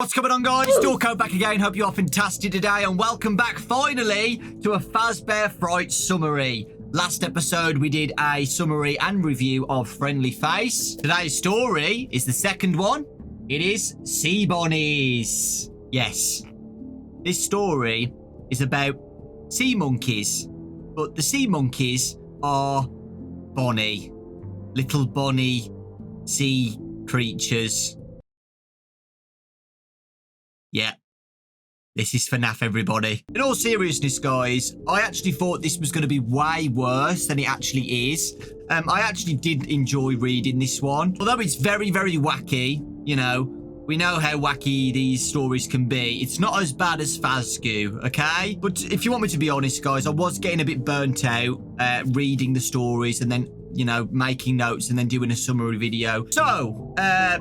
What's going on, guys? Dawkbro back again. Hope you are fantastic today, and welcome back finally to a Fazbear Frights summary. Last episode we did a summary and review of Friendly Face. Today's story is the second one. It is Sea Bunnies. Yes, this story is about sea monkeys, but the sea monkeys are bonny, little bonny sea creatures. Yeah, this is FNAF, everybody. In all seriousness, guys, I actually thought this was going to be way worse than it actually is. I actually did enjoy reading this one. Although it's very, very wacky, you know, we know how wacky these stories can be. It's not as bad as Fazgoo, okay? But if you want me to be honest, guys, I was getting a bit burnt out reading the stories and then, you know, making notes and then doing a summary video. So,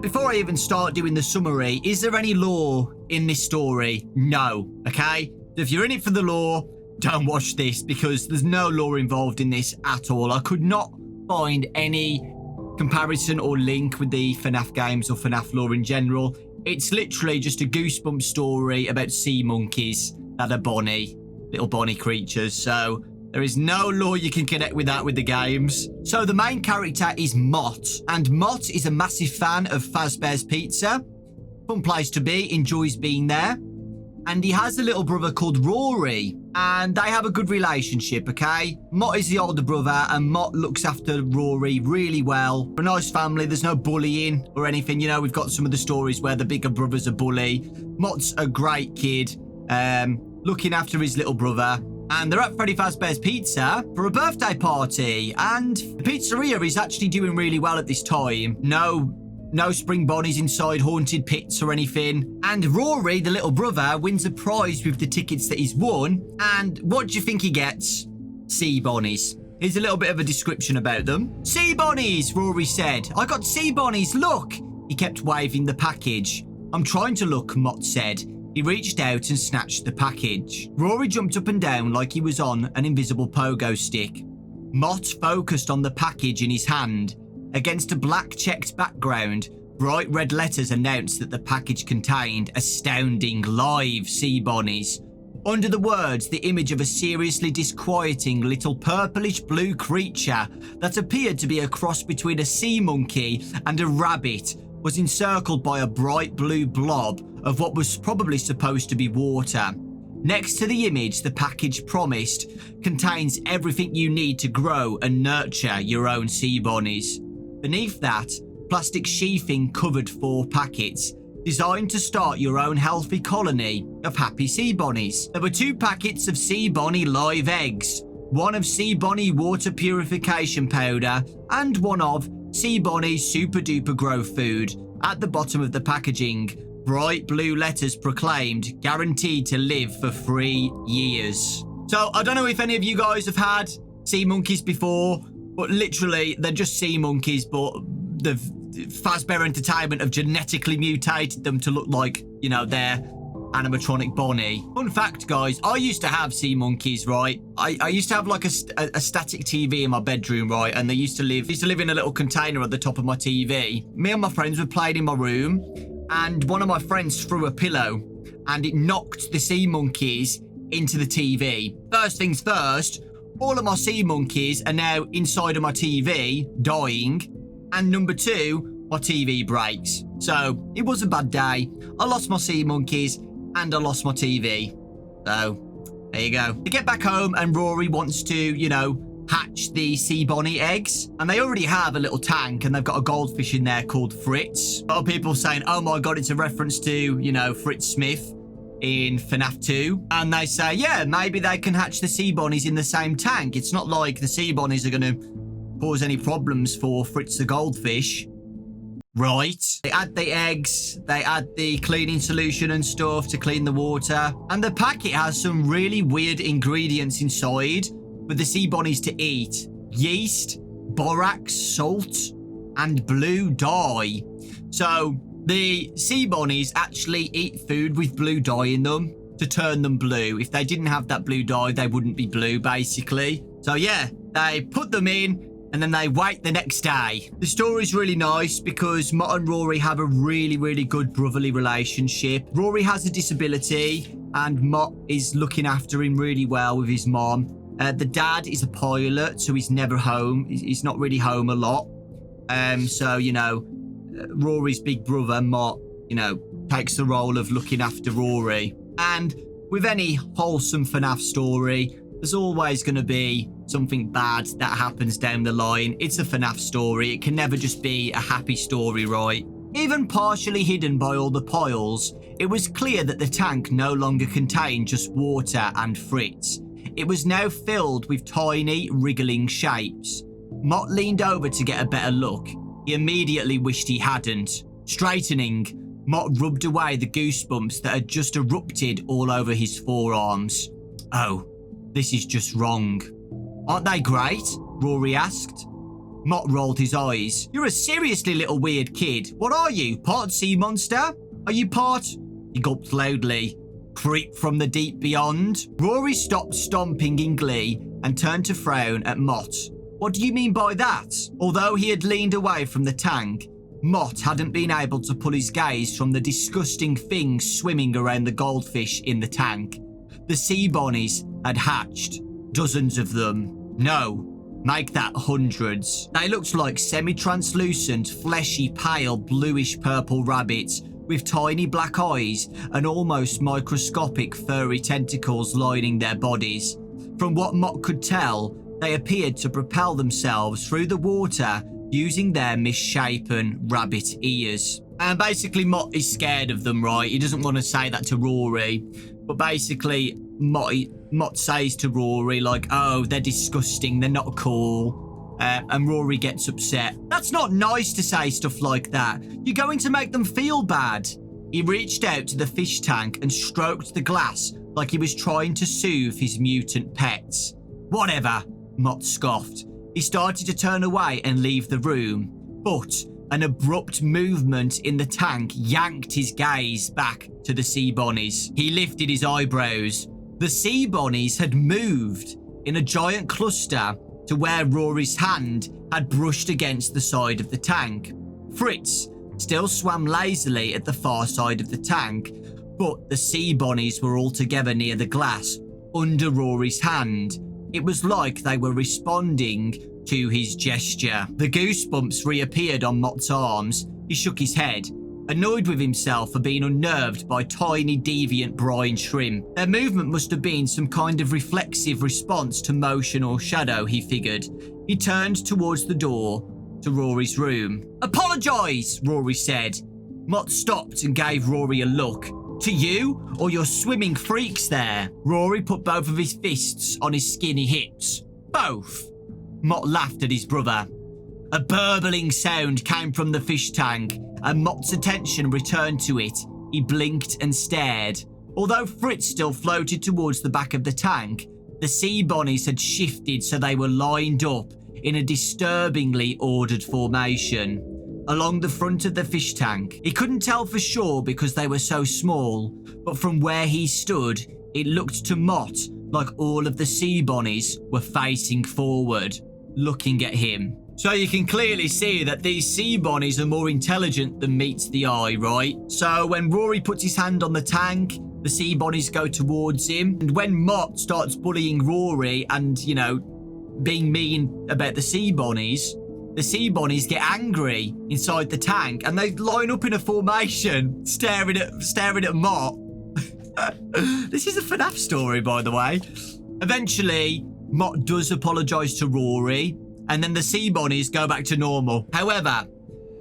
before I even start doing the summary, is there any lore in this story? No, okay? If you're in it for the lore, don't watch this because there's no lore involved in this at all. I could not find any comparison or link with the FNAF games or FNAF lore in general. It's literally just a goosebump story about sea monkeys that are bonny, little bonny creatures. So there is no lore you can connect with that with the games. So the main character is Mott, and Mott is a massive fan of Fazbear's Pizza. Fun place to be, enjoys being there. And he has a little brother called Rory, and they have a good relationship, okay? Mott is the older brother, and Mott looks after Rory really well. We're a nice family, there's no bullying or anything. You know, we've got some of the stories where the bigger brother's a bully. Mott's a great kid, looking after his little brother. And they're at Freddy Fazbear's Pizza for a birthday party. And the pizzeria is actually doing really well at this time. No spring bunnies inside haunted pits or anything. And Rory, the little brother, wins a prize with the tickets that he's won. And what do you think he gets? Sea bunnies. Here's a little bit of a description about them. Sea bunnies, Rory said. I got sea bunnies, look. He kept waving the package. I'm trying to look, Mott said. He reached out and snatched the package. Rory jumped up and down like he was on an invisible pogo stick. Mott focused on the package in his hand. Against a black checked background, bright red letters announced that the package contained astounding live sea bunnies. Under the words, the image of a seriously disquieting little purplish blue creature that appeared to be a cross between a sea monkey and a rabbit was encircled by a bright blue blob of what was probably supposed to be water. Next to the image, the package promised contains everything you need to grow and nurture your own sea bunnies. Beneath that, plastic sheathing covered 4 packets, designed to start your own healthy colony of happy sea bunnies. There were 2 packets of sea bunny live eggs, 1 of sea bunny water purification powder, and 1 of sea bunny super duper grow food. At the bottom of the packaging, bright blue letters proclaimed, guaranteed to live for 3 years. So I don't know if any of you guys have had sea monkeys before, but literally, they're just sea monkeys, but the Fazbear Entertainment have genetically mutated them to look like, you know, their animatronic bunny. Fun fact, guys, I used to have sea monkeys, right? I used to have like a static TV in my bedroom, right? And they used to live in a little container at the top of my TV. Me and my friends were playing in my room, and one of my friends threw a pillow, and it knocked the sea monkeys into the TV. First things first, all of my sea monkeys are now inside of my TV, dying. And number 2, my TV breaks. So, it was a bad day. I lost my sea monkeys, and I lost my TV. So, there you go. To get back home, and Rory wants to, you know, hatch the sea bunny eggs. And they already have a little tank, and they've got a goldfish in there called Fritz. A lot of people saying, oh my god, it's a reference to, you know, Fritz Smith in FNAF 2, and they say, yeah, maybe they can hatch the sea bunnies in the same tank. It's not like the sea bunnies are going to cause any problems for Fritz the goldfish. Right. They add the eggs, they add the cleaning solution and stuff to clean the water, and the packet has some really weird ingredients inside for the sea bunnies to eat. Yeast, borax, salt, and blue dye. So the sea bunnies actually eat food with blue dye in them to turn them blue. If they didn't have that blue dye, they wouldn't be blue, basically. So yeah, they put them in, and then they wait the next day. The story's really nice because Mott and Rory have a really, really good brotherly relationship. Rory has a disability and Mott is looking after him really well with his mom. The dad is a pilot, so he's never home. He's not really home a lot. So, you know, Rory's big brother, Mott, you know, takes the role of looking after Rory. And with any wholesome FNAF story, there's always going to be something bad that happens down the line. It's a FNAF story. It can never just be a happy story, right? Even partially hidden by all the piles, it was clear that the tank no longer contained just water and Fritz. It was now filled with tiny, wriggling shapes. Mott leaned over to get a better look. He immediately wished he hadn't. Straightening, Mott rubbed away the goosebumps that had just erupted all over his forearms. Oh, this is just wrong. Aren't they great? Rory asked. Mott rolled his eyes. You're a seriously little weird kid. What are you, part sea monster? Are you part... He gulped loudly. Creep from the deep beyond? Rory stopped stomping in glee and turned to frown at Mott. What do you mean by that? Although he had leaned away from the tank, Mott hadn't been able to pull his gaze from the disgusting things swimming around the goldfish in the tank. The Sea Bunnies had hatched. Dozens of them. No, make that hundreds. They looked like semi-translucent, fleshy, pale, bluish-purple rabbits with tiny black eyes and almost microscopic furry tentacles lining their bodies. From what Mott could tell, they appeared to propel themselves through the water using their misshapen rabbit ears. And basically Mott is scared of them, right? He doesn't want to say that to Rory, but basically Mott says to Rory, like, oh, they're disgusting, they're not cool. And Rory gets upset. That's not nice to say stuff like that. You're going to make them feel bad. He reached out to the fish tank and stroked the glass like he was trying to soothe his mutant pets. Whatever, Mott scoffed. He started to turn away and leave the room, but an abrupt movement in the tank yanked his gaze back to the Sea Bunnies. He lifted his eyebrows. The Sea Bunnies had moved in a giant cluster to where Rory's hand had brushed against the side of the tank. Fritz still swam lazily at the far side of the tank, but the Sea Bunnies were all together near the glass, under Rory's hand. It was like they were responding to his gesture. The goosebumps reappeared on Mott's arms. He shook his head, annoyed with himself for being unnerved by tiny deviant brine shrimp. Their movement must have been some kind of reflexive response to motion or shadow, he figured. He turned towards the door to Rory's room. Apologise, Rory said. Mott stopped and gave Rory a look. To you or your swimming freaks there? Rory put both of his fists on his skinny hips. Both. Mott laughed at his brother. A burbling sound came from the fish tank, and Mott's attention returned to it. He blinked and stared. Although Fritz still floated towards the back of the tank, the Sea Bunnies had shifted so they were lined up in a disturbingly ordered formation along the front of the fish tank. He couldn't tell for sure because they were so small, but from where he stood, it looked to Mott like all of the Sea Bunnies were facing forward, looking at him. So you can clearly see that these Sea Bunnies are more intelligent than meets the eye, right? So when Rory puts his hand on the tank, the Sea Bunnies go towards him. And when Mott starts bullying Rory and, you know, being mean about the Sea Bunnies get angry inside the tank and they line up in a formation, staring at Mott. This is a FNAF story, by the way. Eventually, Mott does apologise to Rory, and then the Sea Bunnies go back to normal. However,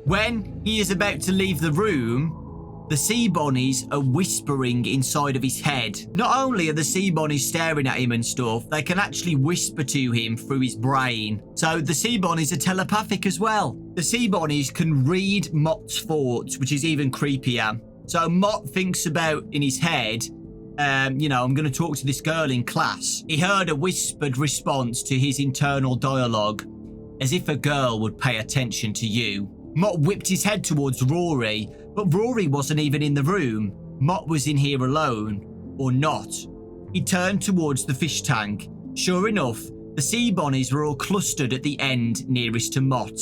when he is about to leave the room, the Sea Bunnies are whispering inside of his head. Not only are the Sea Bunnies staring at him and stuff, they can actually whisper to him through his brain. So the Sea Bunnies are telepathic as well. The Sea Bunnies can read Mott's thoughts, which is even creepier. So Mott thinks about in his head, you know, I'm going to talk to this girl in class. He heard a whispered response to his internal dialogue, as if a girl would pay attention to you. Mott whipped his head towards Rory, but Rory wasn't even in the room. Mott was in here alone, or not. He turned towards the fish tank. Sure enough, The Sea Bunnies were all clustered at the end nearest to Mott.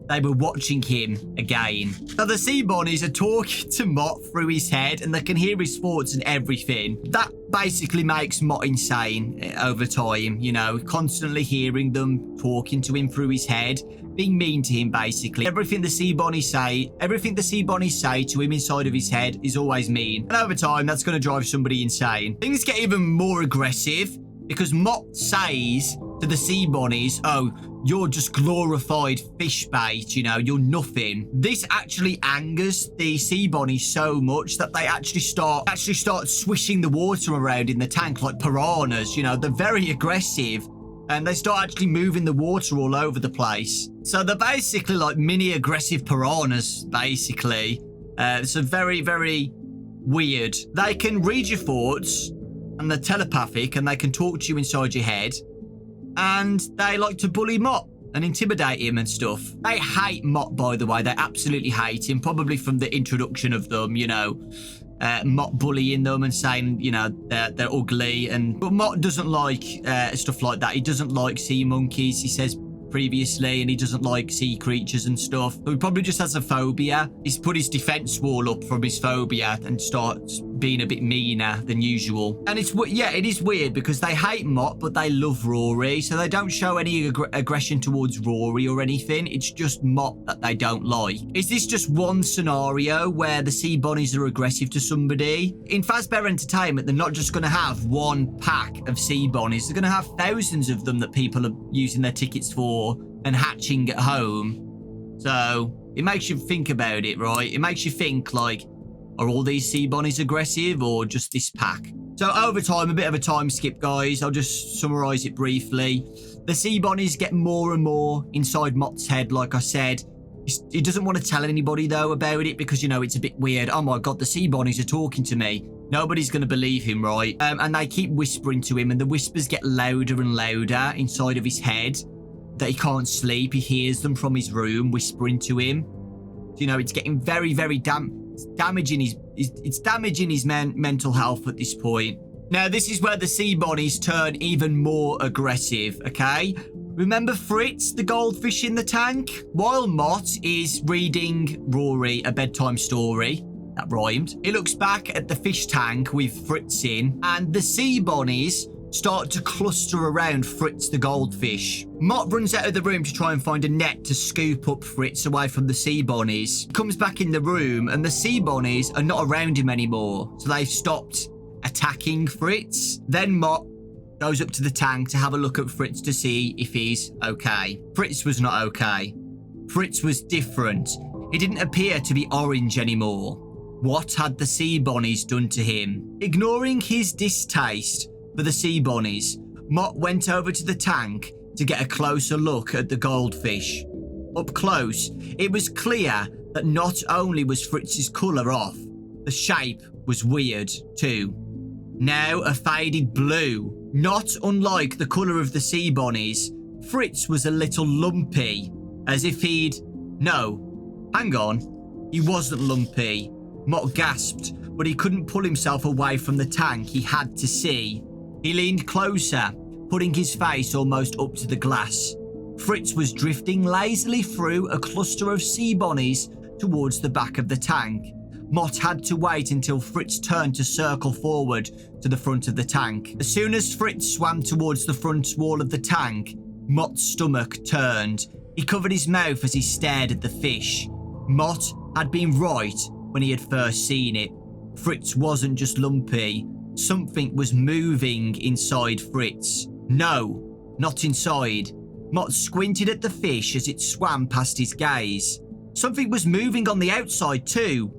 They were watching him again. So the Sea Bunnies are talking to Mott through his head, and they can hear his thoughts and everything. That basically makes Mott insane over time, you know, constantly hearing them talking to him through his head, being mean to him basically. Everything the Sea Bunnies say to him inside of his head is always mean. And over time, that's going to drive somebody insane. Things get even more aggressive because Mott says to the Sea Bunnies, "Oh, you're just glorified fish bait, you know, you're nothing." This actually angers the Sea Bunnies so much that they actually start swishing the water around in the tank like piranhas, you know. They're very aggressive and they start actually moving the water all over the place. So they're basically like mini aggressive piranhas, basically. So very, very weird. They can read your thoughts and they're telepathic and they can talk to you inside your head. And they like to bully Mott and intimidate him and stuff. They hate Mott, by the way. They absolutely hate him, probably from the introduction of them, you know. Mott bullying them and saying, you know, they're ugly. But Mott doesn't like stuff like that. He doesn't like sea monkeys, he says previously, and he doesn't like sea creatures and stuff. But he probably just has a phobia. He's put his defense wall up from his phobia and starts being a bit meaner than usual. And it is weird because they hate Mott, but they love Rory, so they don't show any aggression towards Rory or anything. It's just Mott that they don't like. Is this just one scenario where the Sea Bunnies are aggressive to somebody? In Fazbear Entertainment, they're not just going to have one pack of Sea Bunnies. They're going to have thousands of them that people are using their tickets for and hatching at home. So it makes you think about it, right? It makes you think, like, are all these Sea Bunnies aggressive or just this pack? So over time, a bit of a time skip, guys. I'll just summarize it briefly. The Sea Bunnies get more and more inside Mott's head, like I said. He doesn't want to tell anybody, though, about it because, you know, it's a bit weird. Oh, my God, the Sea Bunnies are talking to me. Nobody's going to believe him, right? And they keep whispering to him, and the whispers get louder and louder inside of his head. That he can't sleep. He hears them from his room whispering to him. So, you know, it's getting very, very damaging his mental health at this point. Now, this is where the Sea Bunnies turn even more aggressive, okay? Remember Fritz, the goldfish in the tank? While Mott is reading Rory a bedtime story, that rhymed, he looks back at the fish tank with Fritz in, and the Sea Bunnies start to cluster around Fritz the goldfish. Mott runs out of the room to try and find a net to scoop up Fritz away from the Sea Bunnies. Comes back in the room and the Sea Bunnies are not around him anymore, so they've stopped attacking Fritz. Then Mott goes up to the tank to have a look at Fritz to see if he's okay. Fritz was not okay. Fritz was different. He didn't appear to be orange anymore. What had the Sea Bunnies done to him? Ignoring his distaste for the Sea Bunnies, Mott went over to the tank to get a closer look at the goldfish. Up close, it was clear that not only was Fritz's colour off, the shape was weird too. Now a faded blue. Not unlike the colour of the Sea Bunnies, Fritz was a little lumpy, as if No, hang on, he wasn't lumpy. Mott gasped, but he couldn't pull himself away from the tank. He had to see. He leaned closer, putting his face almost up to the glass. Fritz was drifting lazily through a cluster of Sea Bunnies towards the back of the tank. Mott had to wait until Fritz turned to circle forward to the front of the tank. As soon as Fritz swam towards the front wall of the tank, Mott's stomach turned. He covered his mouth as he stared at the fish. Mott had been right when he had first seen it. Fritz wasn't just lumpy. Something was moving inside Fritz. No, not inside. Mott squinted at the fish as it swam past his gaze. Something was moving on the outside too.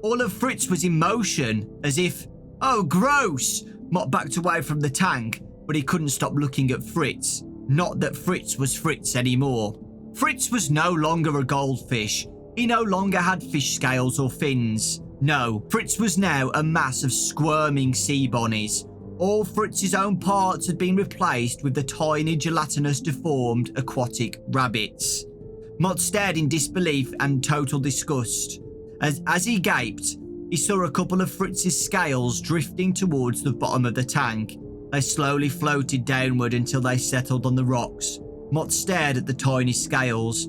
All of Fritz was in motion, as if, oh, gross! Mott backed away from the tank, but he couldn't stop looking at Fritz. Not that Fritz was Fritz anymore. Fritz was no longer a goldfish. He no longer had fish scales or fins. No, Fritz was now a mass of squirming Sea Bunnies. All Fritz's own parts had been replaced with the tiny gelatinous deformed aquatic rabbits. Mott stared in disbelief and total disgust. As he gaped, he saw a couple of Fritz's scales drifting towards the bottom of the tank, They slowly floated downward until they settled on the rocks. Mott stared at the tiny scales.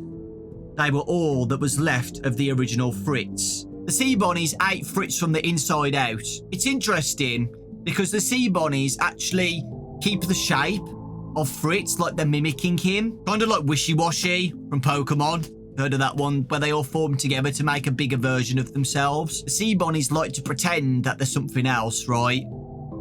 They were all that was left of the original Fritz. The Sea Bunnies ate Fritz from the inside out. It's interesting because the Sea Bunnies actually keep the shape of Fritz, like they're mimicking him. Kind of like Wishy-Washy from Pokemon. Heard of that one? Where they all form together to make a bigger version of themselves. The Sea Bunnies like to pretend that they're something else, right?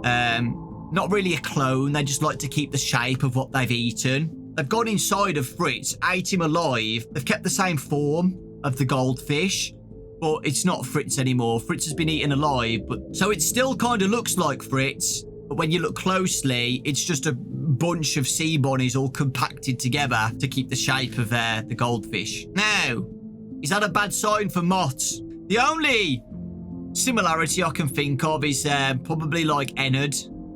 Not really a clone. They just like to keep the shape of what they've eaten. They've gone inside of Fritz, ate him alive. They've kept the same form of the goldfish, but it's not Fritz anymore. Fritz has been eaten alive, but so it still kind of looks like Fritz. But when you look closely, it's just a bunch of sea bunnies all compacted together to keep the shape of the goldfish. Now, is that a bad sign for Mott? The only similarity I can think of is probably like Ennard.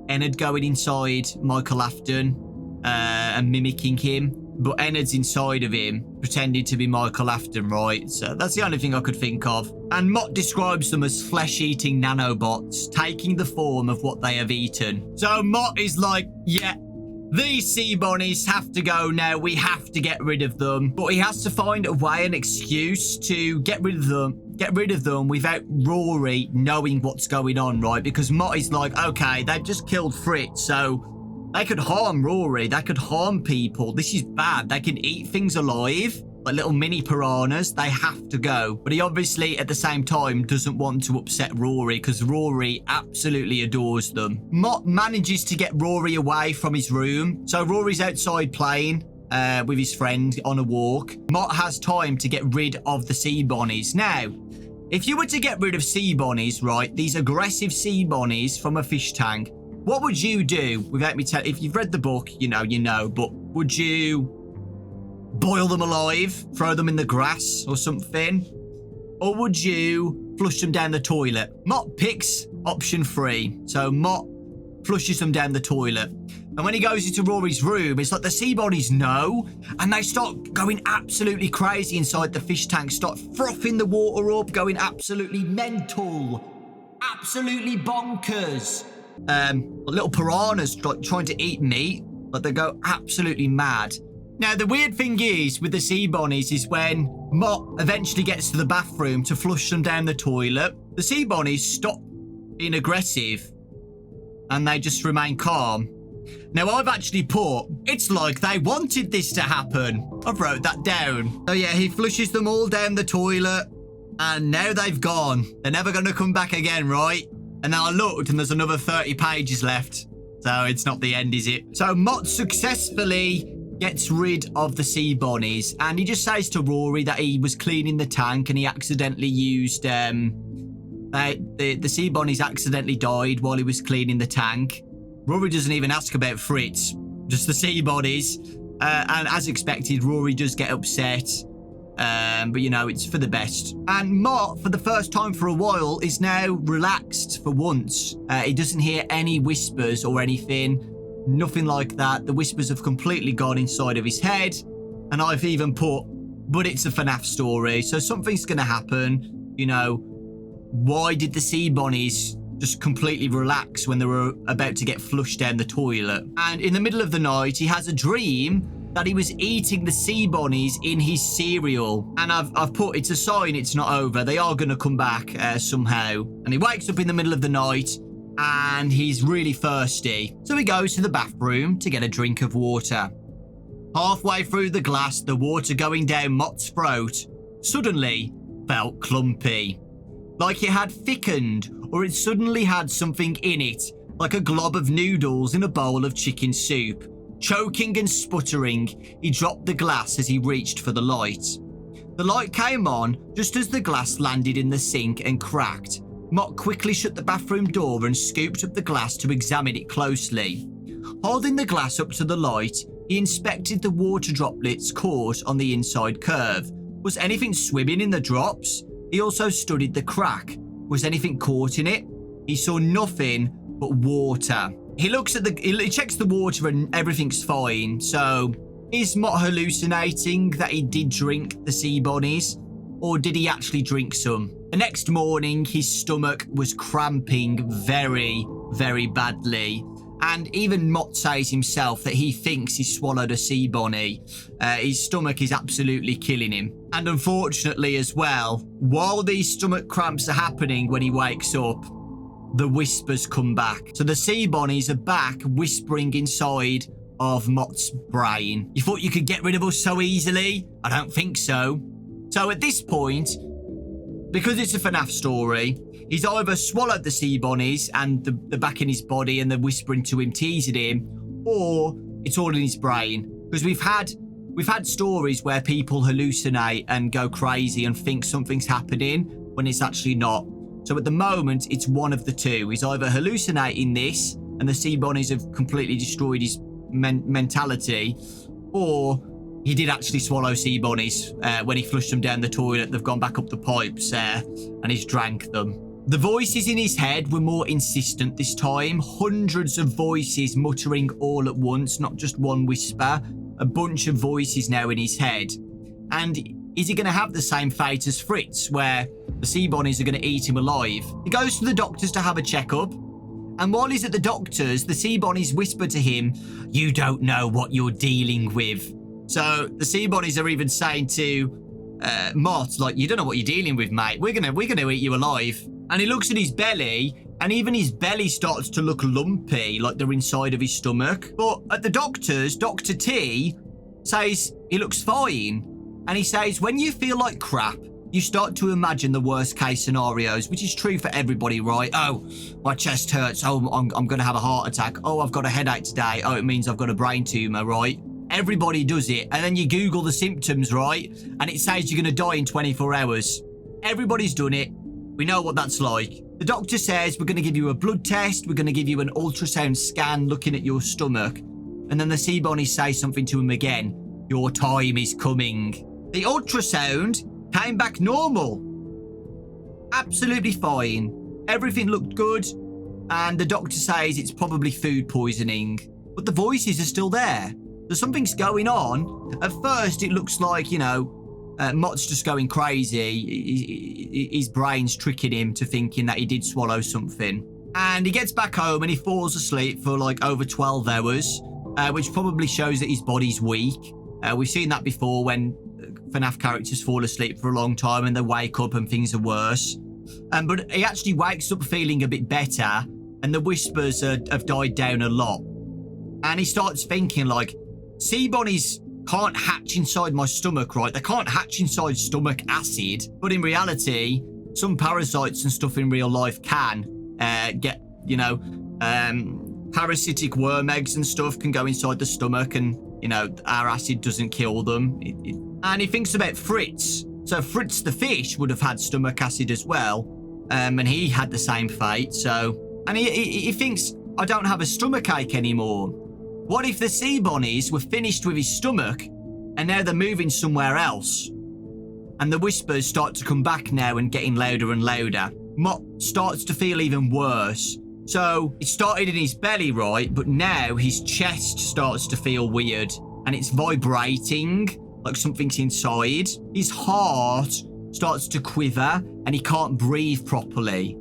Ennard going inside Michael Afton and mimicking him. But Ennard's inside of him, pretending to be Michael Afton, right? So that's the only thing I could think of. And Mott describes them as flesh-eating nanobots, taking the form of what they have eaten. So Mott is like, yeah, these sea bunnies have to go now. We have to get rid of them. But he has to find a way, an excuse to get rid of them without Rory knowing what's going on, right? Because Mott is like, okay, they've just killed Fritz, so they could harm Rory. They could harm people. This is bad. They can eat things alive, like little mini piranhas. They have to go. But he obviously, at the same time, doesn't want to upset Rory because Rory absolutely adores them. Mott manages to get Rory away from his room. So Rory's outside playing with his friend on a walk. Mott has time to get rid of the sea bunnies. Now, if you were to get rid of sea bunnies, right, these aggressive sea bunnies from a fish tank, what would you do without me telling? If you've read the book, you know, but would you boil them alive, throw them in the grass or something? Or would you flush them down the toilet? Mott picks option 3. So Mott flushes them down the toilet. And when he goes into Rory's room, it's like the sea bunnies know, and they start going absolutely crazy inside the fish tank, start frothing the water up, going absolutely mental, absolutely bonkers. Little piranhas trying to eat meat, but they go absolutely mad. Now, the weird thing is with the sea bunnies is when Mott eventually gets to the bathroom to flush them down the toilet, the sea bunnies stop being aggressive and they just remain calm. Now, I've actually put, it's like they wanted this to happen. I've wrote that down. So yeah, he flushes them all down the toilet and now they've gone. They're never going to come back again, right? And then I looked and there's another 30 pages left. So it's not the end, is it? So Mott successfully gets rid of the sea bunnies. And he just says to Rory that he was cleaning the tank and he accidentally used... the sea bunnies accidentally died while he was cleaning the tank. Rory doesn't even ask about Fritz. Just the sea bunnies. And as expected, Rory does get upset. But, you know, it's for the best. And Mott, for the first time for a while, is now relaxed for once. He doesn't hear any whispers or anything. Nothing like that. The whispers have completely gone inside of his head. And I've even put, but it's a FNAF story. So something's going to happen. You know, why did the sea bunnies just completely relax when they were about to get flushed down the toilet? And in the middle of the night, he has a dream that he was eating the sea bunnies in his cereal. And I've put, it's a sign it's not over. They are going to come back somehow. And he wakes up in the middle of the night and he's really thirsty. So he goes to the bathroom to get a drink of water. Halfway through the glass, the water going down Mott's throat suddenly felt clumpy. Like it had thickened, or it suddenly had something in it, like a glob of noodles in a bowl of chicken soup. Choking and sputtering, he dropped the glass as he reached for the light. The light came on just as the glass landed in the sink and cracked. Mott quickly shut the bathroom door and scooped up the glass to examine it closely. Holding the glass up to the light, he inspected the water droplets caught on the inside curve. Was anything swimming in the drops? He also studied the crack. Was anything caught in it? He saw nothing but water. He checks the water and everything's fine. So, is Mott hallucinating that he did drink the sea bunnies? Or did he actually drink some? The next morning, his stomach was cramping very, very badly. And even Mott says himself that he thinks he swallowed a sea bunny. His stomach is absolutely killing him. And unfortunately as well, while these stomach cramps are happening when he wakes up, the whispers come back. So the sea bunnies are back whispering inside of Mott's brain. You thought you could get rid of us so easily? I don't think so. So at this point, because it's a FNAF story, he's either swallowed the sea bunnies and they're back in his body and they're whispering to him, teasing him, or it's all in his brain. Because we've had stories where people hallucinate and go crazy and think something's happening when it's actually not. So at the moment, it's one of the two. He's either hallucinating this and the sea bunnies have completely destroyed his mentality, or he did actually swallow sea bunnies when he flushed them down the toilet. They've gone back up the pipes and he's drank them. The voices in his head were more insistent this time. Hundreds of voices muttering all at once, not just one whisper. A bunch of voices now in his head. And is he going to have the same fate as Fritz, where the sea bunnies are going to eat him alive? He goes to the doctors to have a checkup. And while he's at the doctor's, the sea bunnies whisper to him, "You don't know what you're dealing with." So the sea bunnies are even saying to Mott, like, "You don't know what you're dealing with, mate. We're gonna eat you alive." And he looks at his belly, and even his belly starts to look lumpy, like they're inside of his stomach. But at the doctor's, Dr. T says he looks fine. And he says, when you feel like crap, you start to imagine the worst case scenarios, which is true for everybody, right? Oh, my chest hurts. Oh, I'm going to have a heart attack. Oh, I've got a headache today. Oh, it means I've got a brain tumor, right? Everybody does it. And then you Google the symptoms, right? And it says you're going to die in 24 hours. Everybody's done it. We know what that's like. The doctor says, we're going to give you a blood test. We're going to give you an ultrasound scan looking at your stomach. And then the sea bunnies say something to him again. Your time is coming. The ultrasound came back normal. Absolutely fine. Everything looked good. And the doctor says it's probably food poisoning. But the voices are still there. So something's going on. At first, it looks like, you know, Mott's just going crazy. His brain's tricking him to thinking that he did swallow something. And he gets back home and he falls asleep for like over 12 hours, which probably shows that his body's weak. We've seen that before when FNAF characters fall asleep for a long time and they wake up and things are worse. But he actually wakes up feeling a bit better and the whispers have died down a lot. And he starts thinking like, sea bunnies can't hatch inside my stomach, right? They can't hatch inside stomach acid. But in reality, some parasites and stuff in real life can get, you know, parasitic worm eggs and stuff can go inside the stomach and, you know, our acid doesn't kill them. And he thinks about Fritz. So Fritz the fish would have had stomach acid as well. And he had the same fate. So, and he thinks, I don't have a stomach ache anymore. What if the sea bunnies were finished with his stomach and now they're moving somewhere else? And the whispers start to come back now and getting louder and louder. Mott starts to feel even worse. So it started in his belly, right? But now his chest starts to feel weird and it's vibrating like something's inside. His heart starts to quiver and he can't breathe properly.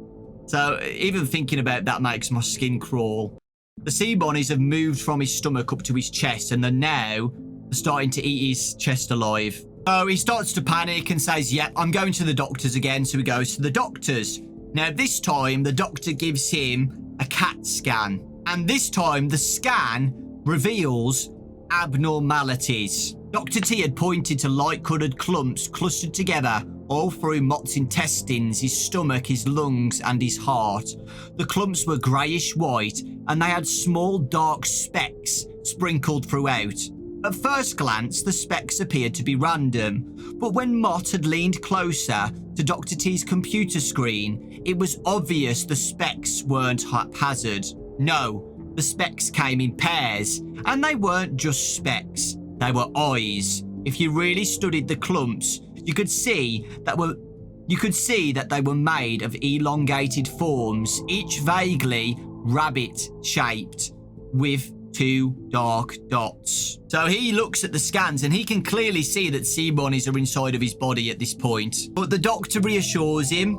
So even thinking about that makes my skin crawl. The sea bunnies have moved from his stomach up to his chest and they're now starting to eat his chest alive. So he starts to panic and says, yep, I'm going to the doctors again. So he goes to the doctors. Now this time the doctor gives him a CAT scan. And this time the scan reveals abnormalities. Dr. T had pointed to light-coloured clumps clustered together all through Mott's intestines, his stomach, his lungs and his heart. The clumps were greyish-white and they had small dark specks sprinkled throughout. At first glance, the specks appeared to be random, but when Mott had leaned closer to Dr. T's computer screen, it was obvious the specks weren't haphazard. No, the specks came in pairs, and they weren't just specks, they were eyes. If you really studied the clumps, you could see that they were made of elongated forms, each vaguely rabbit-shaped, with two dark dots. So he looks at the scans and he can clearly see that sea bunnies are inside of his body at this point. But the doctor reassures him,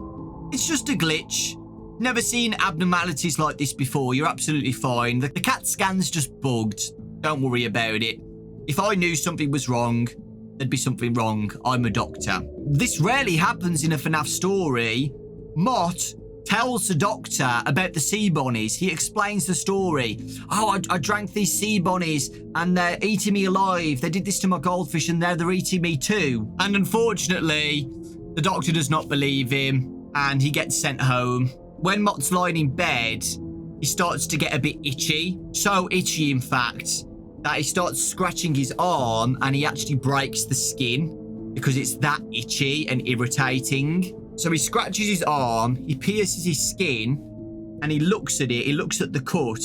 it's just a glitch. Never seen abnormalities like this before. You're absolutely fine. The CAT scan's just bugged. Don't worry about it. If I knew something was wrong, there'd be something wrong. I'm a doctor. This rarely happens in a FNAF story. Mott tells the doctor about the Sea Bunnies. He explains the story. Oh, I drank these Sea Bunnies and they're eating me alive. They did this to my goldfish and now they're eating me too. And unfortunately, the doctor does not believe him and he gets sent home. When Mott's lying in bed, he starts to get a bit itchy. So itchy, in fact, that he starts scratching his arm and he actually breaks the skin because it's that itchy and irritating. So he scratches his arm, he pierces his skin, and he looks at it, he looks at the cut,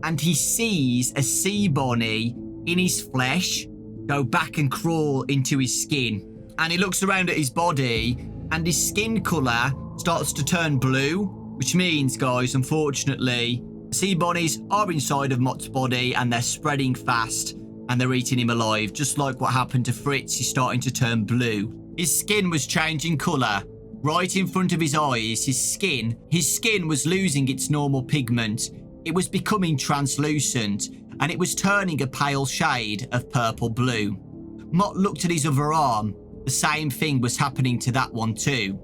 and he sees a sea bunny in his flesh go back and crawl into his skin. And he looks around at his body, and his skin colour starts to turn blue, which means, guys, unfortunately, sea bunnies are inside of Mott's body, and they're spreading fast, and they're eating him alive. Just like what happened to Fritz, he's starting to turn blue. His skin was changing colour. Right in front of his eyes, his skin was losing its normal pigment. It was becoming translucent, and it was turning a pale shade of purple-blue. Mott looked at his other arm. The same thing was happening to that one too.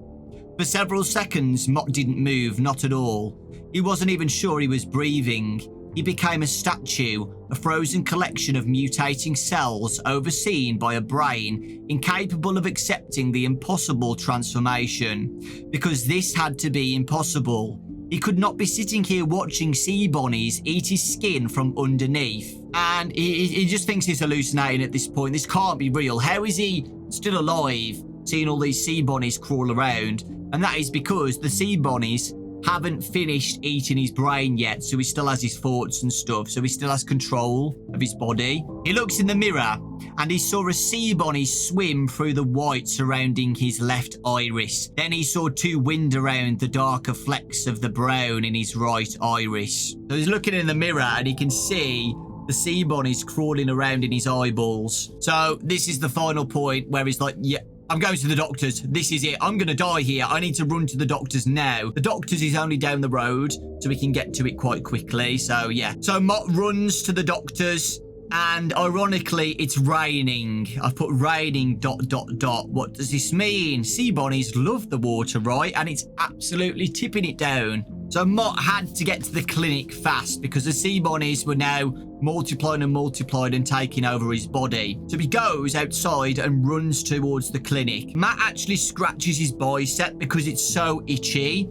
For several seconds, Mott didn't move, not at all. He wasn't even sure he was breathing. He became a statue, a frozen collection of mutating cells overseen by a brain incapable of accepting the impossible transformation. Because this had to be impossible. He could not be sitting here watching sea bunnies eat his skin from underneath. And he just thinks he's hallucinating at this point. This can't be real. How is he still alive, seeing all these sea bunnies crawl around? And that is because the sea bunnies haven't finished eating his brain yet, so he still has his thoughts and stuff, so he still has control of his body. He looks in the mirror and he saw a sea bunny swim through the white surrounding his left iris. Then he saw two wind around the darker flecks of the brown in his right iris. So he's looking in the mirror and he can see the sea bunnies crawling around in his eyeballs. So this is the final point where he's like, yeah, I'm going to the doctors. This is it. I'm going to die here. I need to run to the doctors now. The doctors is only down the road, so we can get to it quite quickly. So, yeah. So, Mott runs to the doctors, and ironically, it's raining. I've put raining ... What does this mean? Sea bunnies love the water, right? And it's absolutely tipping it down. So, Mott had to get to the clinic fast because the sea bunnies were now multiplying and taking over his body. So he goes outside and runs towards the clinic. Matt actually scratches his bicep because it's so itchy,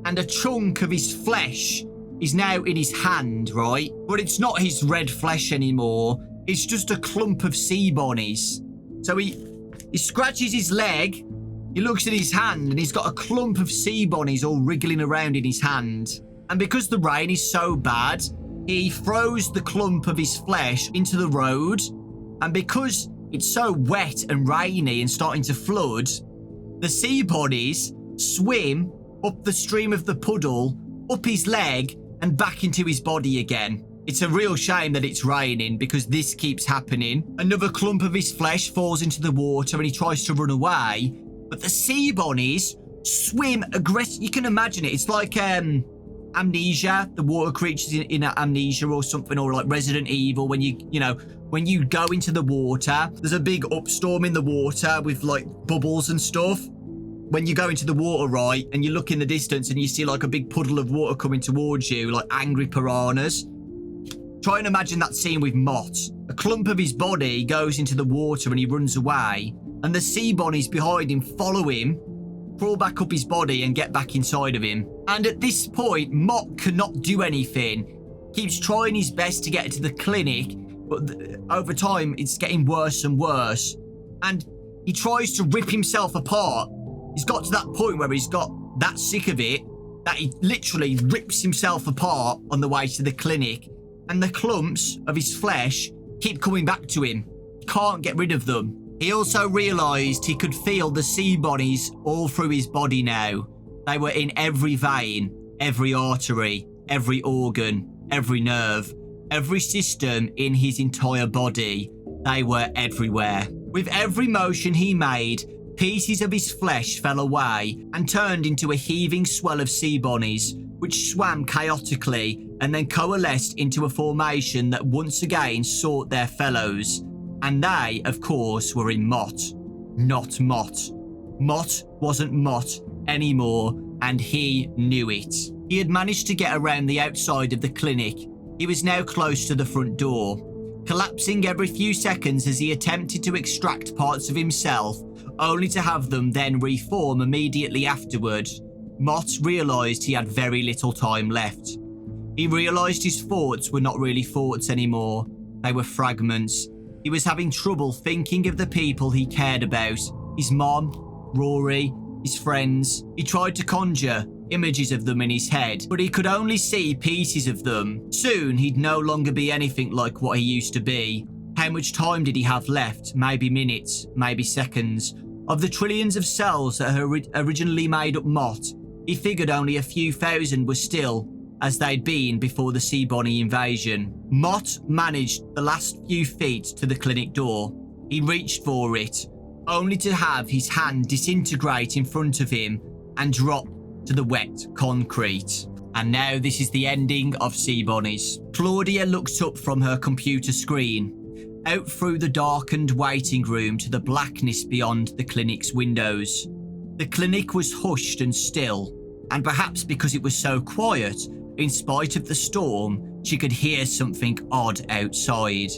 and a chunk of his flesh is now in his hand, right? But it's not his red flesh anymore. It's just a clump of sea bunnies. So he scratches his leg. He looks at his hand and he's got a clump of sea bunnies all wriggling around in his hand. And because the rain is so bad, he throws the clump of his flesh into the road. And because it's so wet and rainy and starting to flood, the sea bunnies swim up the stream of the puddle, up his leg, and back into his body again. It's a real shame that it's raining because this keeps happening. Another clump of his flesh falls into the water and he tries to run away. But the sea bunnies swim aggressively. You can imagine it. It's like Amnesia, the water creatures in Amnesia or something, or like Resident Evil, when when you go into the water, there's a big upstorm in the water with like bubbles and stuff. When you go into the water, right, and you look in the distance and you see like a big puddle of water coming towards you, like angry piranhas. Try and imagine that scene with Mott. A clump of his body goes into the water and he runs away, and the sea bunnies behind him follow him, crawl back up his body and get back inside of him. And at this point, Mott cannot do anything. Keeps trying his best to get to the clinic, but over time, it's getting worse and worse. And he tries to rip himself apart. He's got to that point where he's got that sick of it that he literally rips himself apart on the way to the clinic. And the clumps of his flesh keep coming back to him. Can't get rid of them. He also realised he could feel the sea bunnies all through his body now. They were in every vein, every artery, every organ, every nerve, every system in his entire body. They were everywhere. With every motion he made, Pieces of his flesh fell away and turned into a heaving swell of sea bunnies, which swam chaotically and then coalesced into a formation that once again sought their fellows. And they, of course, were in Mott. Not Mott. Mott wasn't Mott anymore, and he knew it. He had managed to get around the outside of the clinic. He was now close to the front door, collapsing every few seconds as he attempted to extract parts of himself, only to have them then reform immediately afterward. Mott realised he had very little time left. He realised his thoughts were not really thoughts anymore. They were fragments. He was having trouble thinking of the people he cared about. His mom, Rory, his friends. He tried to conjure images of them in his head, but he could only see pieces of them. Soon he'd no longer be anything like what he used to be. How much time did he have left? Maybe minutes, maybe seconds. Of the trillions of cells that had originally made up Mott, he figured only a few thousand were still as they'd been before the Sea Bunny invasion. Mott managed the last few feet to the clinic door. He reached for it, only to have his hand disintegrate in front of him and drop to the wet concrete. And now this is the ending of Sea Bunnies. Claudia looked up from her computer screen, out through the darkened waiting room to the blackness beyond the clinic's windows. The clinic was hushed and still, and perhaps because it was so quiet, in spite of the storm, she could hear something odd outside.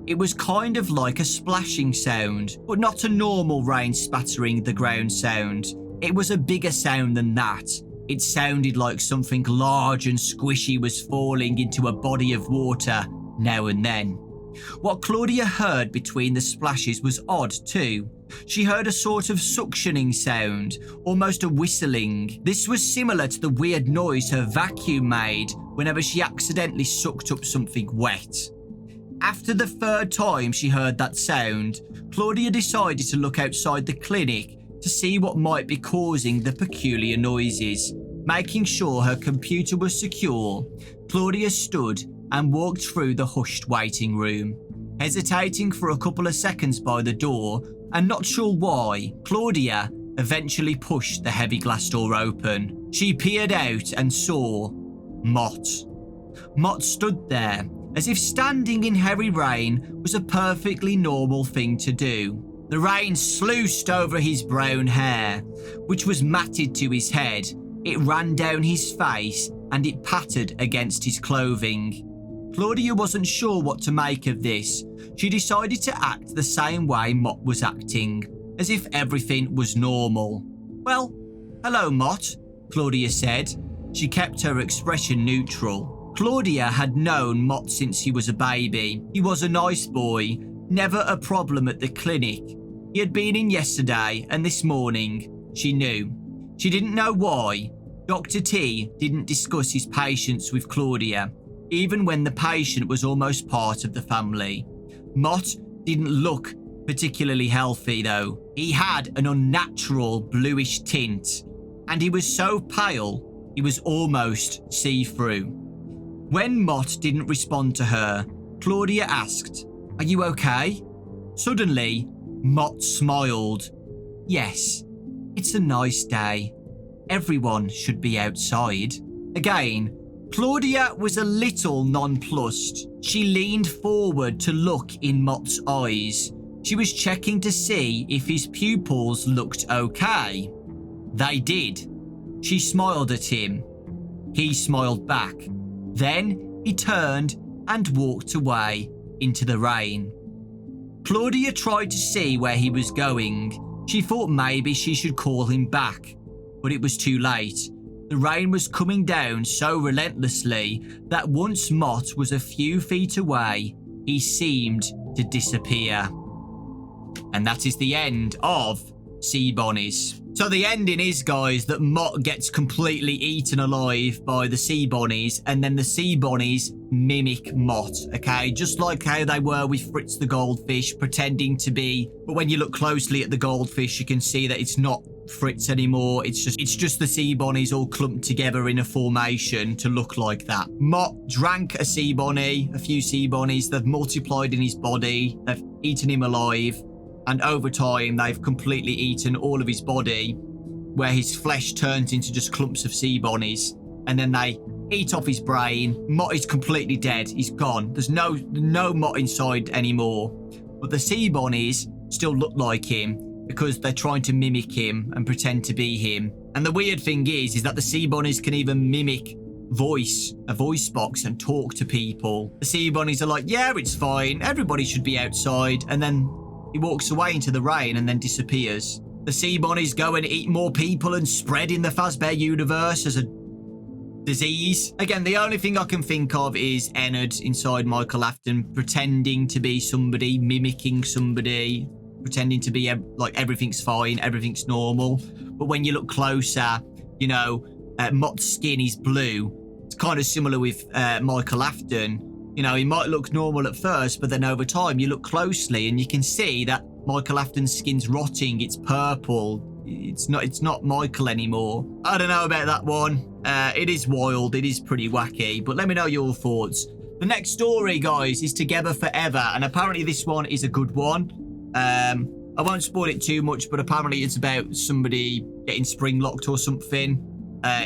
It was kind of like a splashing sound, but not a normal rain spattering the ground sound. It was a bigger sound than that. It sounded like something large and squishy was falling into a body of water now and then. What Claudia heard between the splashes was odd too. She heard a sort of suctioning sound, almost a whistling. This was similar to the weird noise her vacuum made whenever she accidentally sucked up something wet. After the third time she heard that sound, Claudia decided to look outside the clinic to see what might be causing the peculiar noises. Making sure her computer was secure, Claudia stood and walked through the hushed waiting room. Hesitating for a couple of seconds by the door, and not sure why, Claudia eventually pushed the heavy glass door open. She peered out and saw Mott. Mott stood there, as if standing in heavy rain was a perfectly normal thing to do. The rain sluiced over his brown hair, which was matted to his head. It ran down his face and it pattered against his clothing. Claudia wasn't sure what to make of this. She decided to act the same way Mott was acting, as if everything was normal. "Well, hello, Mott," Claudia said. She kept her expression neutral. Claudia had known Mott since he was a baby. He was a nice boy, never a problem at the clinic. He had been in yesterday and this morning. She knew. She didn't know why. Dr. T didn't discuss his patients with Claudia, even when the patient was almost part of the family. Mott didn't look particularly healthy though. He had an unnatural bluish tint, and he was so pale he was almost see-through. When Mott didn't respond to her, Claudia asked, "Are you okay?" Suddenly, Mott smiled. "Yes, it's a nice day. Everyone should be outside." Again, Claudia was a little nonplussed. She leaned forward to look in Mott's eyes. She was checking to see if his pupils looked okay. They did. She smiled at him. He smiled back. Then he turned and walked away into the rain. Claudia tried to see where he was going. She thought maybe she should call him back, but it was too late. The rain was coming down so relentlessly that once Mott was a few feet away, he seemed to disappear. And that is the end of Sea Bunnies. So the ending is, guys, that Mott gets completely eaten alive by the Sea Bunnies, and then the Sea Bunnies mimic Mott, okay? Just like how they were with Fritz the goldfish, pretending to be... But when you look closely at the goldfish, you can see that it's not Fritz anymore. It's just the Sea Bunnies all clumped together in a formation to look like that. Mott drank a sea bunny, a few sea bunnies. They've multiplied in his body. They've eaten him alive. And over time, they've completely eaten all of his body, where his flesh turns into just clumps of sea bunnies. And then they eat off his brain. Mott is completely dead. He's gone. There's no Mott inside anymore. But the sea bunnies still look like him because they're trying to mimic him and pretend to be him. And the weird thing is that the sea bunnies can even mimic a voice box and talk to people. The sea bunnies are like, yeah, it's fine. Everybody should be outside. And then he walks away into the rain and then disappears. The sea bunnies go and eat more people and spread in the Fazbear universe as a disease. Again, the only thing I can think of is Ennard inside Michael Afton pretending to be somebody, mimicking somebody, pretending to be like everything's fine, everything's normal. But when you look closer, you know, Mott's skin is blue. It's kind of similar with Michael Afton. You know, he might look normal at first, but then over time you look closely and you can see that Michael Afton's skin's rotting. It's purple. It's not Michael anymore. I don't know about that one. It is wild. It is pretty wacky. But let me know your thoughts. The next story, guys, is Together Forever. And apparently this one is a good one. I won't spoil it too much, but apparently it's about somebody getting spring locked or something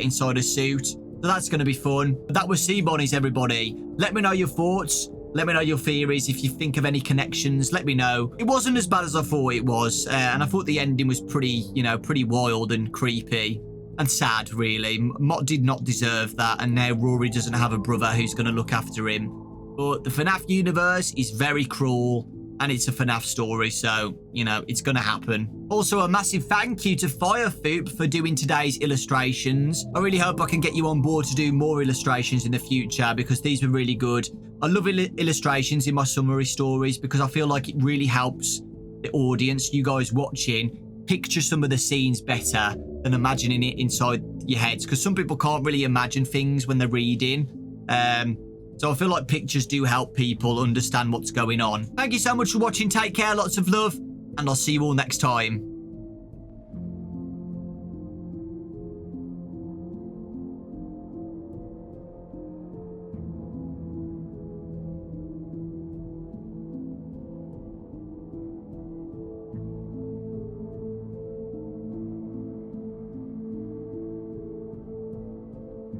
inside a suit. So that's going to be fun. That was Sea Bunnies, everybody. Let me know your thoughts. Let me know your theories. If you think of any connections, let me know. It wasn't as bad as I thought it was. And I thought the ending was pretty, you know, pretty wild and creepy. And sad, really. Mott did not deserve that. And now Rory doesn't have a brother who's going to look after him. But the FNAF universe is very cruel. And it's a FNAF story, so, you know, it's going to happen. Also, a massive thank you to Firefoop for doing today's illustrations. I really hope I can get you on board to do more illustrations in the future because these were really good. I love illustrations in my summary stories because I feel like it really helps the audience, you guys watching, picture some of the scenes better than imagining it inside your heads because some people can't really imagine things when they're reading. So I feel like pictures do help people understand what's going on. Thank you so much for watching. Take care. Lots of love. And I'll see you all next time.